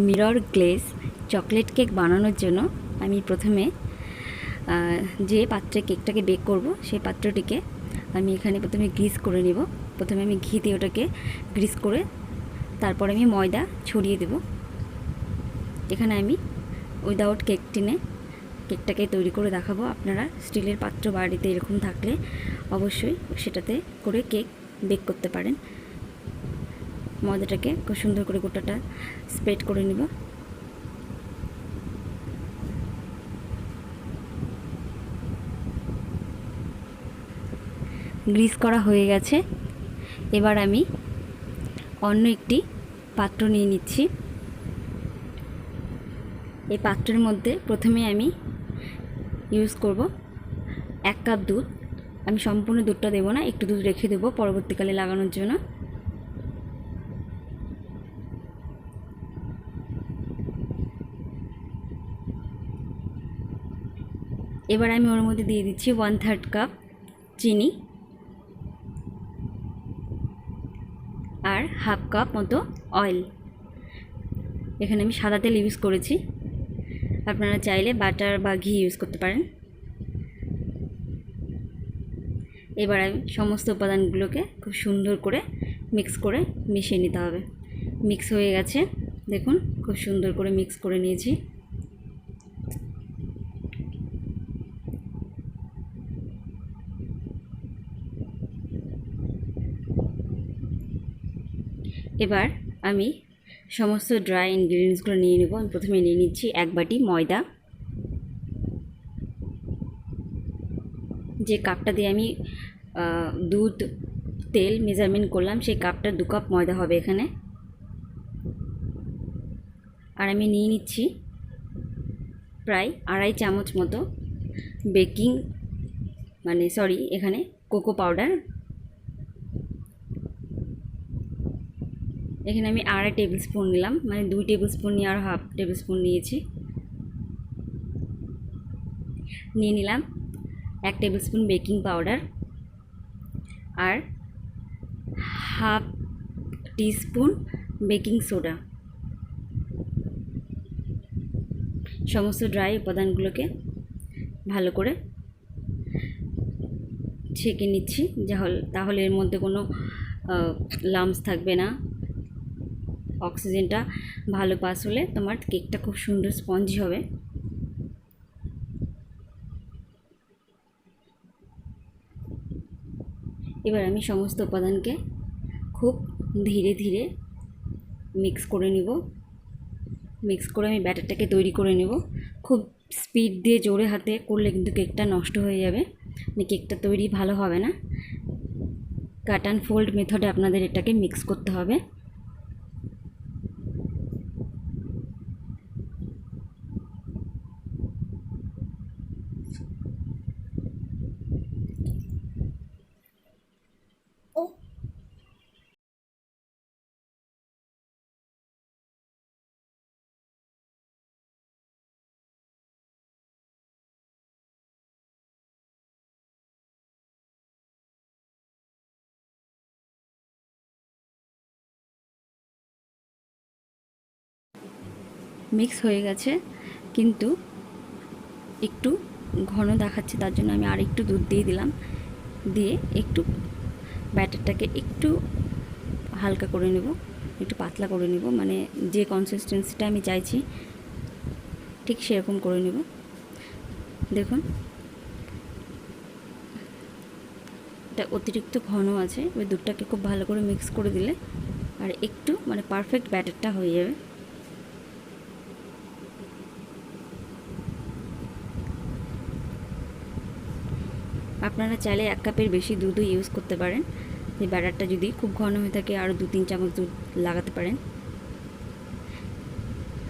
Mirror glaze chocolate cake বানানোর জন্য আমি প্রথমে যে পাত্রে কেকটাকে বেক করব সেই পাত্রটিকে আমি এখানে প্রথমে গ্রিস করে নেব। প্রথমে আমি ঘি দিয়ে ওটাকে গ্রিস করে তারপর আমি ময়দা ছড়িয়ে দেব। এখানে আমি উইদাউট কেক টিনে কেকটাকে তৈরি করে দেখাবো। আপনারা স্টিলের পাত্র বাড়িতে এরকম থাকলে অবশ্যই সেটাতে করে কেক বেক করতে পারেন। ময়দাটাকে খুব সুন্দর করে গোটাটা স্প্রেড করে নিব। গ্রিস করা হয়ে গেছে। এবার আমি অন্য একটি পাত্র নিয়ে নিচ্ছি। এই পাত্রের মধ্যে প্রথমে আমি ইউজ করব 1 কাপ দুধ। আমি সম্পূর্ণ দুধটা দেব না, একটু দুধ রেখে দেবো পরবর্তীকালে লাগানোর জন্য। এবার আমি ওর মধ্যে দিয়ে দিচ্ছি 1/3 কাপ চিনি আর 1/2 কাপ মতো অয়েল। এখানে আমি সাদা তেল ইউজ করেছি, আপনারা চাইলে বাটার বা ঘি ইউজ করতে পারেন। এবার আমি সমস্ত উপাদানগুলোকে খুব সুন্দর করে মিক্স করে মিশিয়ে নিতে হবে। মিক্স হয়ে গেছে, দেখুন খুব সুন্দর করে মিক্স করে নিয়েছি। এবার আমি সমস্ত ড্রাই ইনগ্রিডিয়েন্টসগুলো নিয়ে নেব। আমি প্রথমে নিয়ে নিচ্ছি 1 বাটি ময়দা। যে কাপটা দিয়ে আমি দুধ তেল মেজারমেন্ট করলাম সেই কাপটা 2 কাপ ময়দা হবে এখানে। আর আমি নিয়ে নিচ্ছি প্রায় 2.5 চামচ মতো বেকিং এখানে কোকো পাউডার। এখানে আমি 2.5 টেবিল স্পুন নিলাম, 2 টেবিল স্পুন নিয়ে আর 1/2 টেবিল স্পুন নিয়েছি। নিয়ে নিলাম 1 টেবিল স্পুন বেকিং পাউডার আর 1/2 টিস্পুন বেকিং সোডা। সমস্ত ড্রাই উপাদানগুলোকে ভালো করে ছেঁকে নিচ্ছি, তাহলে এর মধ্যে কোনো লাম্পস থাকবে না। অক্সিজেনটা ভালো পাস হলে তোমার কেকটা খুব সুন্দর স্পঞ্জি হবে। এবার আমি সমস্ত উপাদানকে খুব ধীরে ধীরে মিক্স করে নিব। মিক্স করে আমি ব্যাটারটাকে তৈরি করে নেব। খুব স্পিড দিয়ে জোরে হাতে করলে কিন্তু কেকটা নষ্ট হয়ে যাবে, কেকটা তৈরি ভালো হবে না। কাট অ্যান্ড ফোল্ড মেথডে আপনাদের এটাকে মিক্স করতে হবে। মিক্স হয়ে গেছে, কিন্তু একটু ঘন দেখাচ্ছে, তার জন্য আমি আর একটু দুধ দিয়ে দিলাম। দিয়ে একটু ব্যাটারটাকে একটু হালকা করে নেব, একটু পাতলা করে নেব, যে কনসিস্টেন্সিটা আমি চাইছি ঠিক সেরকম করে নেব। দেখুন এটা অতিরিক্ত ঘন আছে। ওই দুধটাকে খুব ভালো করে মিক্স করে দিলে আর একটু পারফেক্ট ব্যাটারটা হয়ে যাবে। আপনারা চাইলে 1 কাপের বেশি দুধও ইউজ করতে পারেন। এই ব্যাটারটা যদি খুব ঘন হয়ে থাকে আরও 2-3 চামচ দুধ লাগাতে পারেন।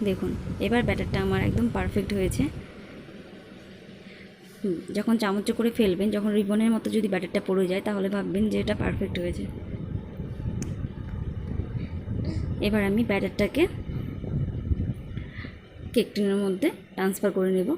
দেখুন এবার ব্যাটারটা আমার একদম পারফেক্ট হয়েছে। যখন চামচে করে ফেলবেন, যখন রিবনের মতো যদি ব্যাটারটা পড়ে যায়, তাহলে ভাববেন যে এটা পারফেক্ট হয়েছে। এবার আমি ব্যাটারটাকে কেক টিনের মধ্যে ট্রান্সফার করে নেব।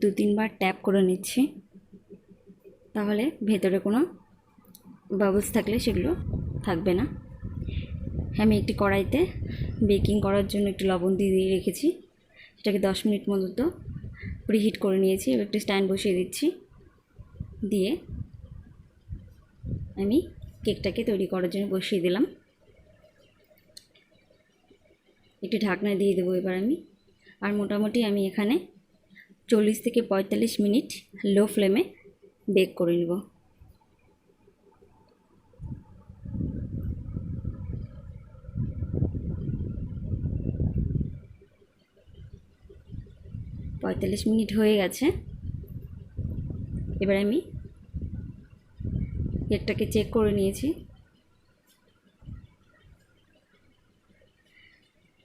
2-3 বার ট্যাপ করে নিচ্ছি, তাহলে ভেতরে কোনো বাবলস থাকলে সেগুলো থাকবে না। আমি একটি কড়াইতে বেকিং করার জন্য একটু লবণ দিয়ে রেখেছি, সেটাকে 10 মিনিট মতো প্রিহিট করে নিয়েছি। এবার একটি স্ট্যান্ড বসিয়ে দিচ্ছি, দিয়ে আমি কেকটাকে তৈরি করার জন্য বসিয়ে দিলাম। একটি ঢাকনা দিয়ে দেবো এবার আমি। আর মোটামুটি আমি এখানে 40 থেকে 45 মিনিট লো ফ্লেমে বেক করে নেব। পঁয়তাল্লিশ মিনিট হয়ে গেছে। এবার আমি কেকটাকে চেক করে নিয়েছি,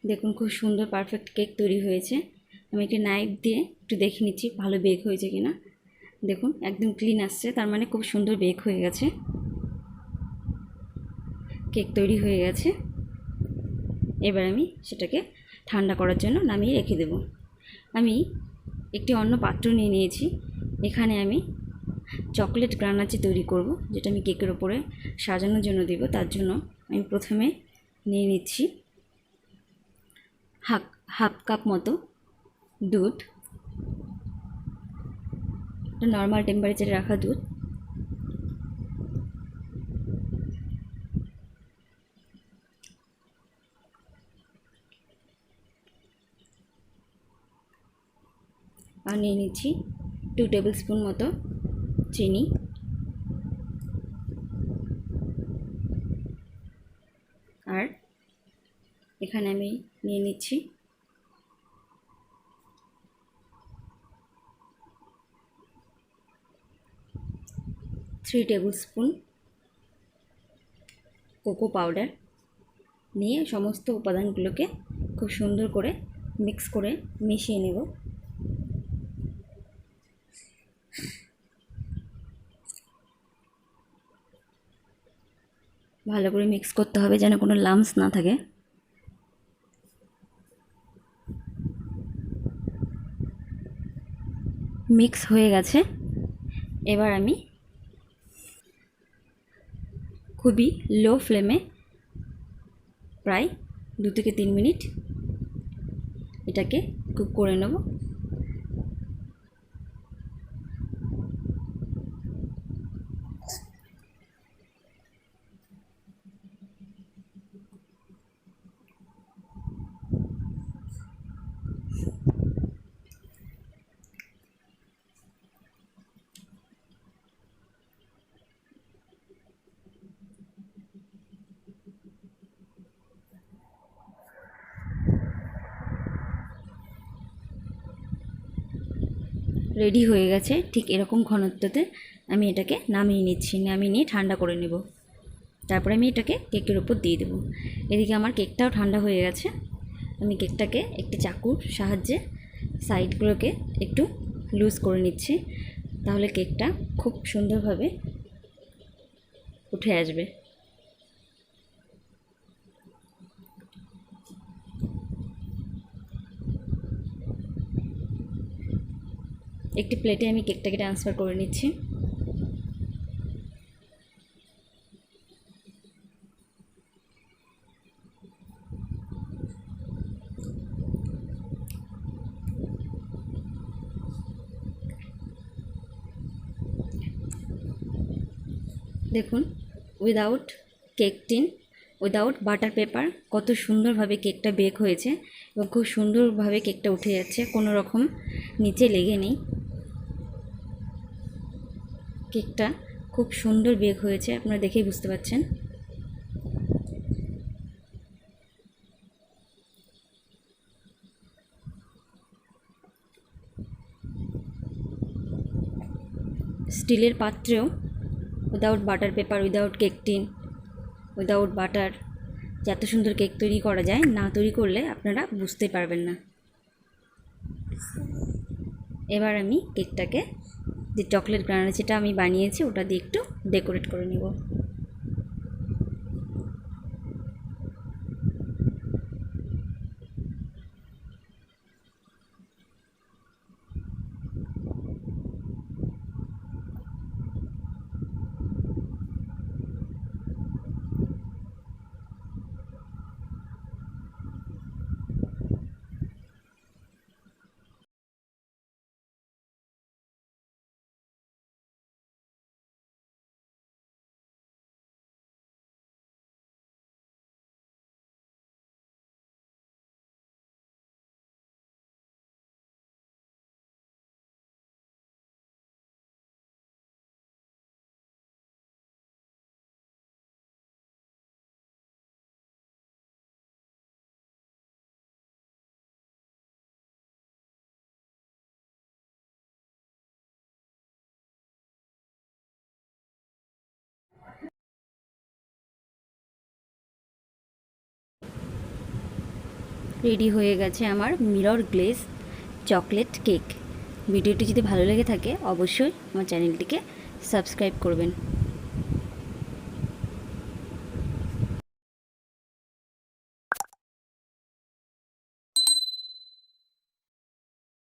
দেখুন খুব সুন্দর পারফেক্ট কেক তৈরি হয়েছে। আমি একটি নাইফ দিয়ে একটু দেখে নিচ্ছি ভালো বেক হয়েছে কিনা। দেখুন একদম ক্লিন আসছে, তার মানে খুব সুন্দর বেক হয়ে গেছে, কেক তৈরি হয়ে গেছে। এবার আমি সেটাকে ঠান্ডা করার জন্য নামিয়ে রেখে দেব। আমি একটি অন্য পাত্র নিয়ে নিয়েছি, এখানে আমি চকলেট গ্রানাচি তৈরি করব, যেটা আমি কেকের ওপরে সাজানোর জন্য দেব। তার জন্য আমি প্রথমে নিয়ে নিচ্ছি হাফ কাপ মতো দুধ, নর্মাল টেম্পারেচারে রাখা দুধ। আর নিয়ে নিচ্ছি 2 টেবিল স্পুন মতো চিনি, আর এখানে আমি নিয়ে নিচ্ছি 3 টেবিল স্পুন কোকো পাউডার। নিয়ে সমস্ত উপাদানগুলোকে খুব সুন্দর করে মিক্স করে মিশিয়ে নেব। ভালো করে মিক্স করতে হবে যেন কোনো লাম্পস না থাকে। মিক্স হয়ে গেছে। এবার আমি খুবই লো ফ্লেমে প্রায় 2 থেকে 3 মিনিট এটাকে কুক করে নেব। রেডি হয়ে গেছে। ঠিক এরকম ঘনত্বতে আমি এটাকে নামিয়ে নিচ্ছি, নামিয়ে নিয়ে ঠান্ডা করে নেব। তারপরে আমি এটাকে কেকের উপর দিয়ে দেবো। এদিকে আমার কেকটাও ঠান্ডা হয়ে গেছে। আমি কেকটাকে একটি চাকুর সাহায্যে সাইডগুলোকে একটু লুজ করে নিচ্ছি, তাহলে কেকটা খুব সুন্দরভাবে উঠে আসবে। একটি প্লেটে আমি কেকটাকে ট্রান্সফার করে নিচ্ছি। দেখুন without cake tin, without butter paper কত সুন্দরভাবে কেকটা বেক হয়েছে এবং খুব সুন্দরভাবে কেকটা উঠে যাচ্ছে, কোনো রকম নিচে লেগে নেই। কেকটা খুব সুন্দর বেক হয়েছে, আপনারা দেখেই বুঝতে পারছেন। স্টিলের পাত্রেও without butter paper, without cake tin, without butter এত সুন্দর কেক তৈরি করা যায়, না তৈরি করলে আপনারা বুঝতে পারবেন না। এবার আমি কেকটাকে যে চকলেট গ্রানাচেটা আমি বানিয়েছি ওটা দিয়ে একটু ডেকোরেট করে নেব। রেডি হয়ে গেছে আমার মিরর গ্লেজ চকলেট কেক। ভিডিওটি যদি ভালো লেগে থাকে অবশ্যই আমার চ্যানেলটিকে সাবস্ক্রাইব করবেন।